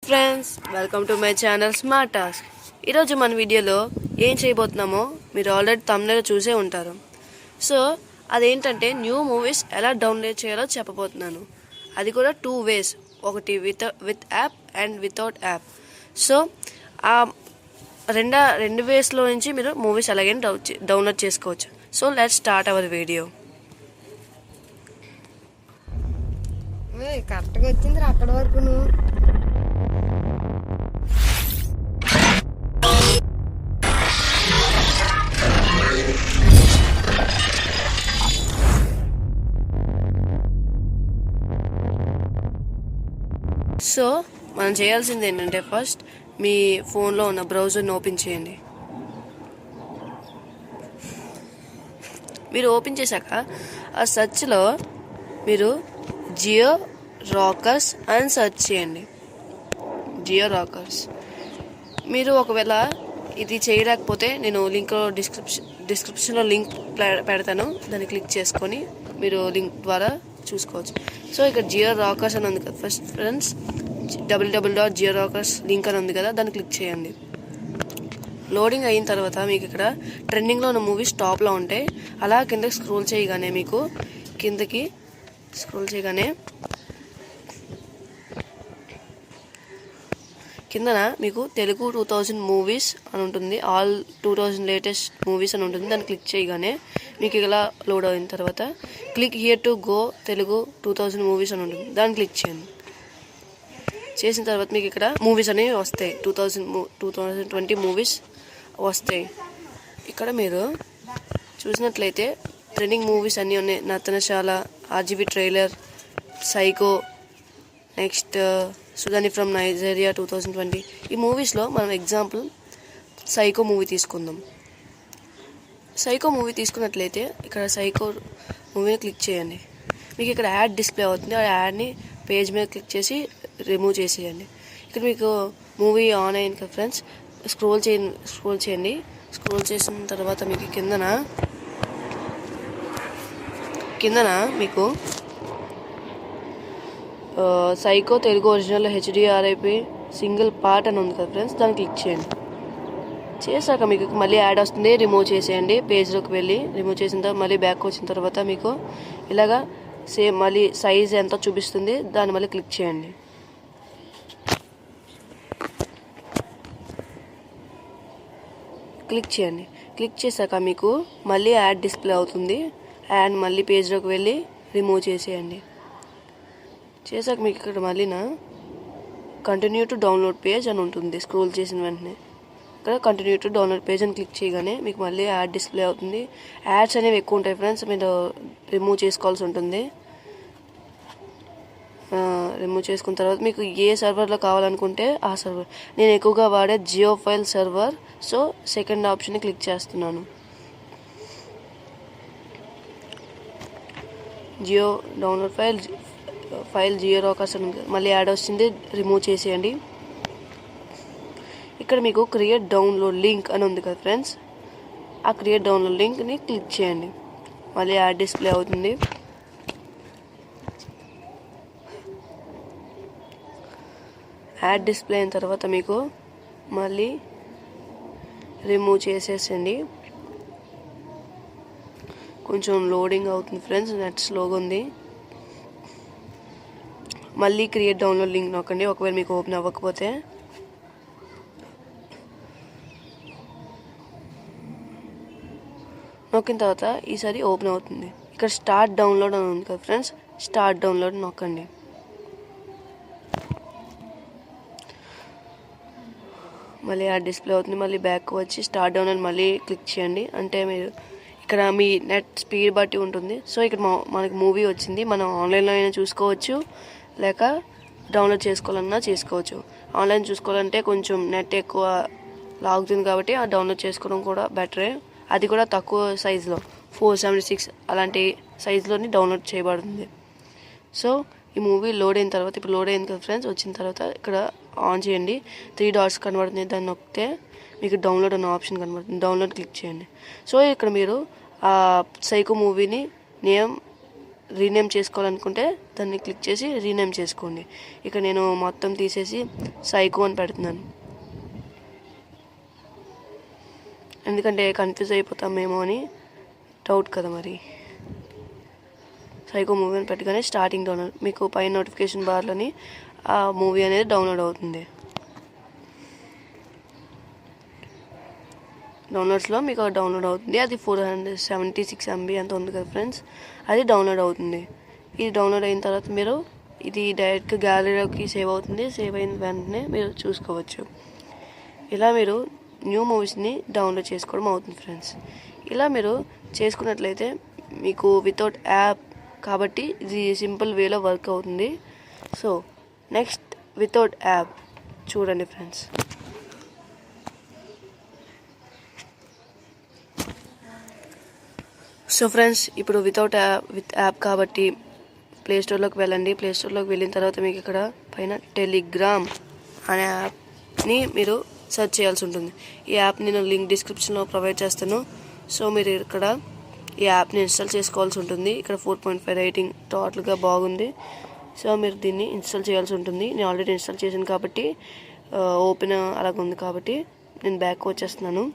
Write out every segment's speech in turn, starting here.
Friends, welcome to my channel smart task. ఈరోజు మన వీడియోలో ఏం చేయబోతున్నామో మీరు ఆల్రెడీ థంబ్నెయిల్ చూసే ఉంటారు. సో అదేంటంటే న్యూ మూవీస్ ఎలా డౌన్లోడ్ చేయాలో చెప్పబోతున్నాను. అది కూడా 2 ways, ఒకటి with app and without app. So ఆ రెండు వేస్లో నుంచి మీరు మూవీస్ ఎలాగైనా డౌన్లోడ్ చేసుకోవచ్చు. So let's start our video. కరెక్ట్గా వచ్చింది అక్కడ వరకు. సో మనం చేయాల్సింది ఏంటంటే ఫస్ట్ మీ ఫోన్లో ఉన్న బ్రౌజర్ని ఓపెన్ చేయండి. మీరు ఓపెన్ చేశాక ఆ సెర్చ్లో మీరు జియో రాకర్స్ అని సెర్చ్ చేయండి. జియో రాకర్స్. మీరు ఒకవేళ ఇది చేయలేకపోతే నేను లింక్లో డిస్క్రిప్షన్లో లింక్ పెడతాను, దాన్ని క్లిక్ చేసుకొని మీరు లింక్ ద్వారా చూసుకోవచ్చు. సో ఇక్కడ జియో రాకర్స్ అని ఉంది కదా ఫస్ట్ ఫ్రెండ్స్, www.jiorockers లింక్ అని ఉంది కదా, దాన్ని క్లిక్ చేయండి. లోడింగ్ అయిన తర్వాత మీకు ఇక్కడ ట్రెండింగ్లో ఉన్న మూవీస్ టాప్లో ఉంటాయి. అలా కిందకి స్క్రోల్ చేయగానే మీకు కిందకి కిందన మీకు తెలుగు 2000 మూవీస్ అని ఉంటుంది, ఆల్ 2000 లేటెస్ట్ మూవీస్ అని ఉంటుంది. దాన్ని క్లిక్ చేయగానే మీకు ఇలా లోడ్ అయిన తర్వాత click here to go Telugu 2000 movies అని ఉంటుంది, దాన్ని క్లిక్ చేయండి. చేసిన తర్వాత మీకు ఇక్కడ మూవీస్ అనేవి వస్తాయి, 2020 మూవీస్ వస్తాయి. ఇక్కడ మీరు చూసినట్లయితే ట్రెండింగ్ మూవీస్ అన్నీ ఉన్నాయి. Nartanasala, R G V trailer, psycho, next Sudani from Nigeria 2020. ఈ మూవీస్లో మనం ఎగ్జాంపుల్ సైకో మూవీ తీసుకుందాం. సైకో మూవీ తీసుకున్నట్లయితే ఇక్కడ సైకో మూవీని క్లిక్ చేయండి. మీకు ఇక్కడ యాడ్ డిస్ప్లే అవుతుంది. ఆ యాడ్ని పేజ్ మీద క్లిక్ చేసి రిమూవ్ చేసేయండి. ఇక్కడ మీకు మూవీ ఆన్ అయింది కదా ఫ్రెండ్స్, స్క్రోల్ చేయండి. స్క్రోల్ చేసిన తర్వాత మీకు కిందన మీకు psycho Telugu original HDRIP single part అని ఉంది కదా ఫ్రెండ్స్, దాన్ని క్లిక్ చేయండి. చేశాక మీకు మళ్ళీ యాడ్ వస్తుంది, రిమూవ్ చేసేయండి. పేజ్లోకి వెళ్ళి రిమూవ్ చేసిన తర్వాత మళ్ళీ బ్యాక్ వచ్చిన తర్వాత మీకు ఇలాగా సేమ్ మళ్ళీ సైజ్ ఎంత చూపిస్తుంది, దాన్ని మళ్ళీ క్లిక్ చేయండి. క్లిక్ చేశాక మీకు మళ్ళీ యాడ్ డిస్ప్లే అవుతుంది. యాడ్ మళ్ళీ పేజ్లోకి వెళ్ళి రిమూవ్ చేసేయండి. చేశాక మీకు ఇక్కడ మళ్ళీ కంటిన్యూ టు డౌన్లోడ్ పేజ్ అని ఉంటుంది. స్క్రోల్ చేసిన వెంటనే ఇక్కడ కంటిన్యూ టు డౌన్లోడ్ పేజ్ అని క్లిక్ చేయగానే మీకు మళ్ళీ యాడ్ డిస్ప్లే అవుతుంది. యాడ్స్ అనేవి ఎక్కువ ఉంటాయి ఫ్రెండ్స్, మీరు రిమూవ్ చేసుకోవాల్సి ఉంటుంది. రిమూవ్ చేసుకున్న తర్వాత మీకు ఏ సర్వర్లో కావాలనుకుంటే ఆ సర్వర్, నేను ఎక్కువగా వాడే Jio file server, so second ఆప్షన్ని క్లిక్ చేస్తున్నాను. Jio download file Jio rockers అని మళ్ళీ యాడ్ వస్తుంది, రిమూవ్ చేసేయండి. ఇక్కడ మీకు క్రియేట్ డౌన్లోడ్ లింక్ అని ఉంది కదా ఫ్రెండ్స్, ఆ క్రియేట్ డౌన్లోడ్ లింక్ని క్లిక్ చేయండి. మళ్ళీ యాడ్ డిస్ప్లే అవుతుంది. యాడ్ డిస్ప్లే అయిన తర్వాత మీకు మళ్ళీ రిమూవ్ చేసేసండి. కొంచెం లోడింగ్ అవుతుంది ఫ్రెండ్స్, నెట్ స్లోగా ఉంది. మళ్ళీ క్రియేట్ డౌన్లోడ్ లింక్ నొక్కండి ఒకవేళ మీకు ఓపెన్ అవ్వకపోతే. నొక్కిన తర్వాత ఈసారి ఓపెన్ అవుతుంది. ఇక్కడ స్టార్ట్ డౌన్లోడ్ అని ఉంది కదా ఫ్రెండ్స్, స్టార్ట్ డౌన్లోడ్ నొక్కండి. మళ్ళీ యాడ్ డిస్ప్లే అవుతుంది. మళ్ళీ బ్యాక్ వచ్చి స్టార్ట్ డౌన్లోడ్ మళ్ళీ క్లిక్ చేయండి. అంటే మీరు ఇక్కడ మీ నెట్ స్పీడ్ బట్టి ఉంటుంది. సో ఇక్కడ మనకి మూవీ వచ్చింది, మనం ఆన్లైన్లో అయినా చూసుకోవచ్చు, లేక డౌన్లోడ్ చేసుకోవాలన్నా చేసుకోవచ్చు. ఆన్లైన్ చూసుకోవాలంటే కొంచెం నెట్ ఎక్కువ లాగుతుంది కాబట్టి ఆ డౌన్లోడ్ చేసుకోవడం కూడా బెటరే. అది కూడా తక్కువ సైజులో 476 అలాంటి సైజులోని డౌన్లోడ్ చేయబడుతుంది. సో ఈ మూవీ లోడ్ అయిన తర్వాత, ఇప్పుడు లోడ్ అయింది కదా ఫ్రెండ్స్, వచ్చిన తర్వాత ఇక్కడ ఆన్ చేయండి. 3 డాట్స్ కనబడుతుంది, దాన్ని నొక్కితే మీకు డౌన్లోడ్ అన్న ఆప్షన్ కనబడుతుంది, డౌన్లోడ్ క్లిక్ చేయండి. సో ఇక్కడ మీరు ఆ సైకో మూవీని రీనేమ్ చేసుకోవాలనుకుంటే దాన్ని క్లిక్ చేసి రీనేమ్ చేసుకోండి. ఇక నేను మొత్తం తీసేసి సైకో అని పెడుతున్నాను, ఎందుకంటే కన్ఫ్యూజ్ అయిపోతామేమో అని డౌట్ కదా. మరి సైకో మూవీ అని పెట్టగానే స్టార్టింగ్ డౌన్లోడ్, మీకు పైన నోటిఫికేషన్ బార్లోని ఆ మూవీ అనేది డౌన్లోడ్ అవుతుంది. డౌన్లోడ్స్లో మీకు డౌన్లోడ్ అవుతుంది. అది 476 MB అంత ఉంది కదా ఫ్రెండ్స్, అది డౌన్లోడ్ అవుతుంది. ఇది డౌన్లోడ్ అయిన తర్వాత మీరు ఇది డైరెక్ట్గా గ్యాలరీలోకి సేవ్ అవుతుంది. సేవ్ అయిన వెంటనే మీరు చూసుకోవచ్చు. ఇలా మీరు న్యూ మూవీస్ని డౌన్లోడ్ చేసుకోవడం అవుతుంది ఫ్రెండ్స్. ఇలా మీరు చేసుకున్నట్లయితే మీకు వితౌట్ యాప్ కాబట్టి ఇది సింపుల్ వేలో వర్క్ అవుతుంది. సో నెక్స్ట్ వితౌట్ యాప్ చూడండి ఫ్రెండ్స్. సో ఫ్రెండ్స్, ఇప్పుడు విత్ యాప్ కాబట్టి ప్లేస్టోర్లోకి వెళ్ళండి. ప్లేస్టోర్లోకి వెళ్ళిన తర్వాత మీకు ఇక్కడ పైన టెలిగ్రామ్ అనే యాప్ని మీరు సెర్చ్ చేయాల్సి ఉంటుంది. ఈ యాప్ నేను లింక్ డిస్క్రిప్షన్లో ప్రొవైడ్ చేస్తాను. సో మీరు ఇక్కడ ఈ యాప్ని ఇన్స్టాల్ చేసుకోవాల్సి ఉంటుంది. ఇక్కడ 4.5 రేటింగ్ టోటల్గా బాగుంది. సో మీరు దీన్ని ఇన్స్టాల్ చేయాల్సి ఉంటుంది. నేను ఆల్రెడీ ఇన్స్టాల్ చేశాను కాబట్టి ఓపెన్ అలాగ ఉంది కాబట్టి నేను బ్యాక్ వచ్చేస్తున్నాను.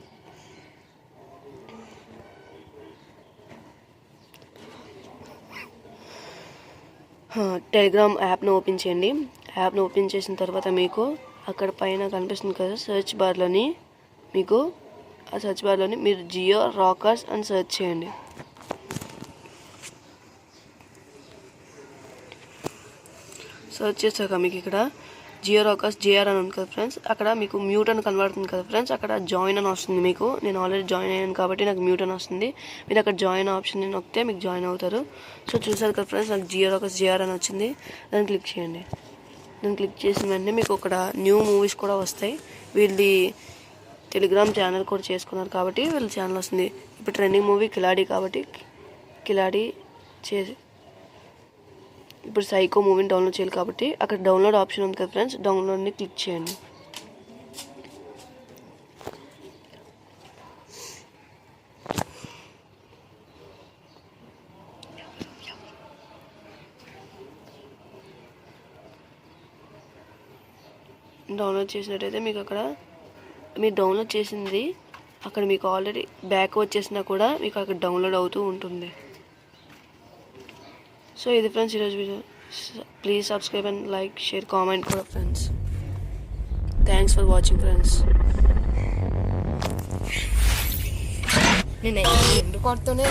టెలిగ్రామ్ యాప్ను ఓపెన్ చేయండి. యాప్ను ఓపెన్ చేసిన తర్వాత మీకు అక్కడ పైన కనిపిస్తుంది కదా సెర్చ్ బార్లోని, మీకు ఆ సెర్చ్ బార్లోని మీరు జియో రాకర్స్ అని సెర్చ్ చేయండి. సెర్చ్ చేశాక మీకు ఇక్కడ జియో రాకర్స్ JR అని ఉంది కదా ఫ్రెండ్స్, అక్కడ మీకు మ్యూట్ అని కనబడుతుంది కదా ఫ్రెండ్స్, అక్కడ జాయిన్ అని వస్తుంది. మీకు నేను ఆల్రెడీ జాయిన్ అయ్యాను కాబట్టి నాకు మ్యూట్ అని వస్తుంది. మీరు అక్కడ జాయిన్ ఆప్షన్ నొక్కితే మీకు జాయిన్ అవుతారు. సో చూసారు కదా ఫ్రెండ్స్, నాకు జియో రాకర్స్ JR అని వచ్చింది. దాన్ని క్లిక్ చేయండి. దాన్ని క్లిక్ చేసిన వెంటనే మీకు అక్కడ న్యూ మూవీస్ కూడా వస్తాయి. వీళ్ళది టెలిగ్రామ్ ఛానల్ కూడా చేసుకున్నారు కాబట్టి వీళ్ళ ఛానల్ వస్తుంది. ఇప్పుడు ట్రెండింగ్ మూవీ కిలాడి కాబట్టి కిలాడి చేసి ఇప్పుడు సైకో మూవీని డౌన్లోడ్ చేయాలి కాబట్టి అక్కడ డౌన్లోడ్ ఆప్షన్ ఉంది కదా ఫ్రెండ్స్, డౌన్లోడ్ని క్లిక్ చేయండి. డౌన్లోడ్ చేసినట్టయితే మీకు అక్కడ మీరు డౌన్లోడ్ చేసింది అక్కడ మీకు ఆల్రెడీ బ్యాక్ వచ్చేసినా కూడా మీకు అక్కడ డౌన్లోడ్ అవుతూ ఉంటుంది. సో ఇది ఫ్రెండ్స్ ఈరోజు వీడియో. Please subscribe and like, share, comment కూడా friends. Thanks for watching friends. నేను ఎందుకు కొడుతూనే